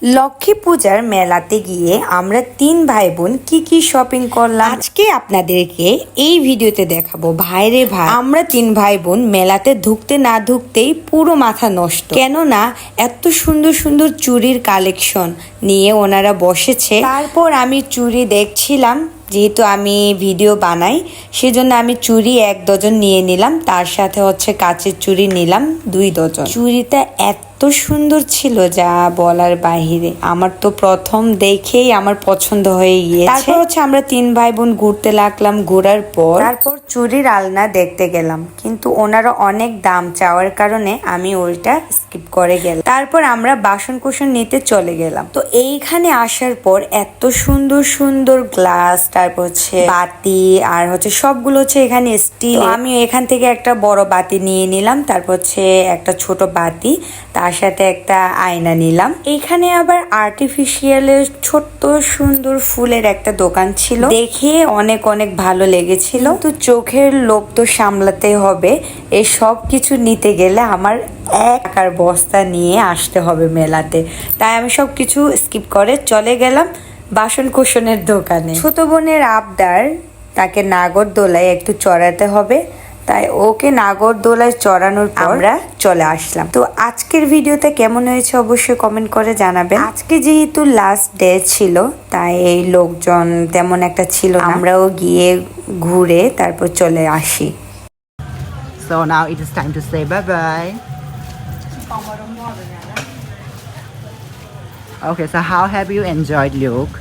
লক্ষ্মী পূজার মেলাতে গিয়ে আমরা 3 ভাই বোন কি শপিং করলাম আজকে আপনাদেরকে এই ভিডিওতে দেখাবো। ভাইরে ভাই, আমরা 3 ভাই বোন মেলাতে ঢুকতে না ঢুকতেই পুরো মাথা নষ্ট, কেননা এত সুন্দর সুন্দর চুড়ির কালেকশন নিয়ে ওনারা বসেছে। তারপর আমি চুড়ি দেখছিলাম, যেহেতু আমি ভিডিও বানাই সেজন্য আমি চুড়ি 1 ডজন নিয়ে নিলাম, তার সাথে হচ্ছে কাচের চুড়ি নিলাম 2 ডজন। চুড়িটা এত সুন্দর ছিল যা বলার বাহিরে, আমার তো প্রথম দেখেই আমার পছন্দ হয়ে গিয়েছে। তারপর হচ্ছে আমরা 3 ভাই বোন ঘুরতে লাগলাম, ঘোরার পর তারপর চুড়ির আলনা দেখতে গেলাম, কিন্তু ওনারা অনেক দাম চাওয়ার কারণে আমি ওইটা স্কিপ করে গেলাম। তারপর আমরা বাসন কুসন নিতে চলে গেলাম। তো এইখানে আসার পর এত সুন্দর সুন্দর গ্লাস, তারপর হচ্ছে বাতি, আর হচ্ছে সবগুলো হচ্ছে এখানে স্টিল। আমি এখান থেকে একটা বড় বাতি নিয়ে নিলাম, তারপর হচ্ছে একটা ছোট বাতি, তার সাথে একটা আয়না নিলাম। এখানে আবার আর্টিফিশিয়ালের ছোট্ট সুন্দর ফুলের একটা দোকান ছিল, দেখে অনেক অনেক ভালো লেগেছিল। তো চোখের লোভ তো সামলাতে হবে, এই সব কিছু নিতে গেলে আমার টাকার বস্তা নিয়ে আসতে হবে মেলাতে, তাই আমি সব কিছু স্কিপ করে চলে গেলাম বাসন কোসনের দোকানে। ছোট বোনের আবদার, তাকে নাগরদোলায় একটু চড়াতে হবে, তাই ওকে নাগরদোলায় চড়ানোর পর আমরা চলে আসলাম। তো আজকের ভিডিওটা কেমন হয়েছে অবশ্যই কমেন্ট করে জানাবেন। আজকে যেহেতু লাস্ট ডে ছিল, তাই এই লোকজন তেমন একটা ছিল না, আমরাও গিয়ে ঘুরে তারপর চলে আসি। So now it is time to say bye bye. Okay, so how have you enjoyed, Luke?